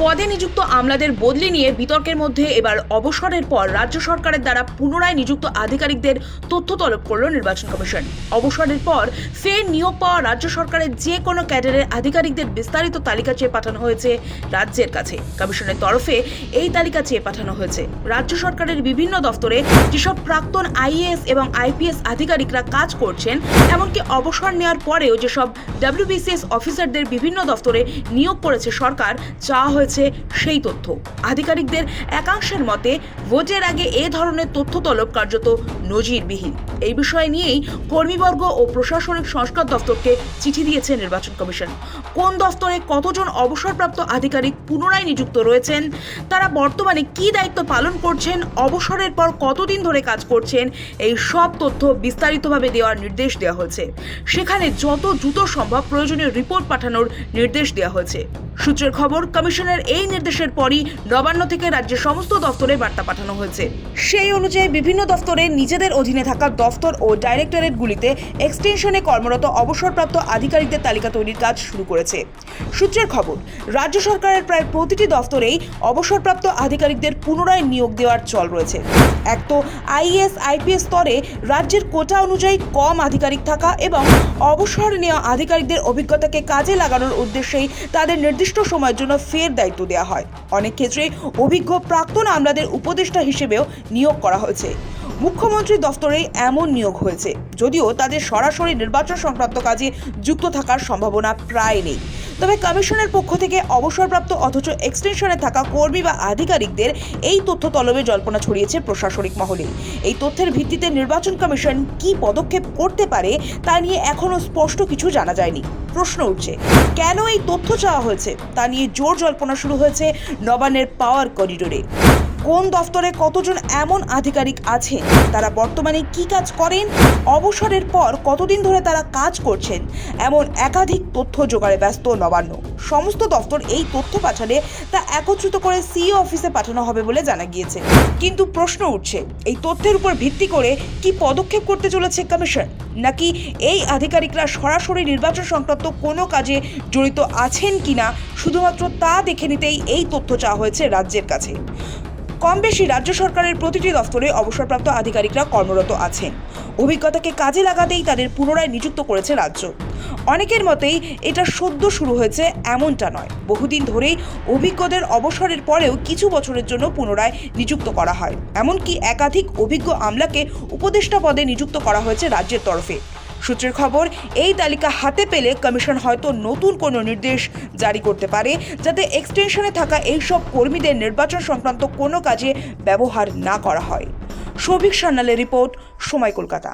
পদে নিযুক্ত আমলাদের বদলি নিয়ে বিতর্কের মধ্যে এবার অবসরের পর রাজ্য সরকারের দ্বারা পুনরায় নিযুক্ত আধিকারিকদের তথ্য তলব করল নির্বাচন কমিশন। অবসরের পর ফের নিয়োগ পাওয়া রাজ্য সরকারের যে কোনো ক্যাডারের আধিকারিকদের বিস্তারিত তালিকা চেয়ে পাঠানো হয়েছে রাজ্যের কাছে। কমিশনের তরফে এই তালিকা চেয়ে পাঠানো হয়েছে রাজ্য সরকারের বিভিন্ন দফতরে যেসব প্রাক্তন আইএএস এবং আইপিএস আধিকারিকরা কাজ করছেন, এমনকি অবসর নেওয়ার পরেও যেসব ডব্লিউবিসিএস অফিসারদের বিভিন্ন দফতরে নিয়োগ করেছে সরকার, চাওয়া হয়েছে সেই তথ্য। আধিকারিকদের একাংশের মতে ভোটের আগে এ ধরনের তথ্য তলব কার্যত নজিরবিহীন। এই বিষয় নিয়েই কর্মীবর্গ ও প্রশাসনিক সংস্কার দফতরকে চিঠি দিয়েছে নির্বাচন কমিশন। কোন দফতরে কতজন অবসরপ্রাপ্ত আধিকারিক পুনরায় নিযুক্ত রয়েছেন, তারা বর্তমানে কি দায়িত্ব পালন করছেন, অবসরের পর কতদিন ধরে কাজ করছেন, এই সব তথ্য বিস্তারিতভাবে দেওয়ার নির্দেশ দেওয়া হয়েছে। সেখানে যত দ্রুত সম্ভব প্রয়োজনীয় রিপোর্ট পাঠানোর নির্দেশ দেওয়া হয়েছে। সূত্রের খবর, কমিশনের এই নির্দেশের পরই নবান্ন থেকে রাজ্যের সমস্ত দফতরে বার্তা পাঠানো হয়েছে। সেই অনুযায়ী বিভিন্ন দফতরে নিজেদের অধীনে থাকা দফতর ও ডাইরেক্টরেটগুলিতে এক্সটেনশনে কর্মরত অবসরপ্রাপ্ত আধিকারিকদের তালিকা তৈরির কাজ শুরু করেছে। সূত্রের খবর, রাজ্য সরকারের প্রায় প্রতিটি দফতরেই অবসরপ্রাপ্ত আধিকারিকদের পুনরায় নিয়োগ দেওয়ার চল রয়েছে। এক তো আইএএস আইপিএস স্তরে রাজ্যের কোটা অনুযায়ী কম আধিকারিক থাকা এবং অবসর নেওয়া আধিকারিকদের অভিজ্ঞতাকে কাজে লাগানোর উদ্দেশ্যেই তাদের নির্দিষ্ট সময়ের জন্য ফের দায়িত্ব দেওয়া হয়। অনেক ক্ষেত্রে অভিজ্ঞ প্রাক্তন আমলাদের উপদেষ্টা হিসেবেও নিয়োগ করা হয়েছে। মুখ্যমন্ত্রী দফতরে এমন নিয়োগ হয়েছে, যদিও তাদের সরাসরি নির্বাচন সংক্রান্ত কাজে যুক্ত থাকার সম্ভাবনা প্রায় নেই। তবে কমিশনের পক্ষ থেকে অবসরপ্রাপ্ত অথচ এক্সটেনশনে থাকা কর্মী বা আধিকারিকদের এই তথ্য তলবে জল্পনা ছড়িয়েছে প্রশাসনিক মহলে। এই তথ্যের ভিত্তিতে নির্বাচন কমিশন কি পদক্ষেপ করতে পারে তা নিয়ে এখনো স্পষ্ট কিছু জানা যায়নি। প্রশ্ন উঠছে, কেন এই তথ্য চাওয়া হয়েছে তা নিয়ে জোর জল্পনা শুরু হয়েছে নবান্নের পাওয়ার করিডোরে। কোন দফতরে কতজন এমন আধিকারিক আছেন, তারা বর্তমানে কি কাজ করেন, অবসরের পর কতদিন ধরে তারা কাজ করছেন, এমন একাধিক তথ্য জোগাড়ে ব্যস্ত নবান্ন। সমস্ত দফতর এই তথ্য পাঠালে তা একত্রিত করে সিইও অফিসে পাঠানো হবে বলে জানা গিয়েছে। কিন্তু প্রশ্ন উঠছে, এই তথ্যের উপর ভিত্তি করে কি পদক্ষেপ করতে চলেছে কমিশন, নাকি এই আধিকারিকরা সরাসরি নির্বাচন সংক্রান্ত কোনো কাজে জড়িত আছেন কিনা শুধুমাত্র তা দেখে নিতেই এই তথ্য চাওয়া হয়েছে রাজ্যের কাছে। কম বেশি রাজ্য সরকারের প্রতিটি দফতরে অবসরপ্রাপ্ত আধিকারিকরা কর্মরত আছেন। অভিজ্ঞতাকে কাজে লাগাতেই তাদের পুনরায় নিযুক্ত করেছে রাজ্য। অনেকের মতেই এটা সদ্য শুরু হয়েছে এমনটা নয়, বহুদিন ধরেই অভিজ্ঞদের অবসরের পরেও কিছু বছরের জন্য পুনরায় নিযুক্ত করা হয়। এমনকি একাধিক অভিজ্ঞ আমলাকে উপদেষ্টা পদে নিযুক্ত করা হয়েছে রাজ্যের তরফে। সূত্রের খবর, এই তালিকা হাতে পেলে কমিশন হয়তো নতুন কোনো নির্দেশ জারি করতে পারে, যাতে এক্সটেনশনে থাকা এইসব কর্মীদের নির্বাচন সংক্রান্ত কোনো কাজে ব্যবহার না করা হয়। সৌভিক সান্যালের রিপোর্ট, সময় কলকাতা।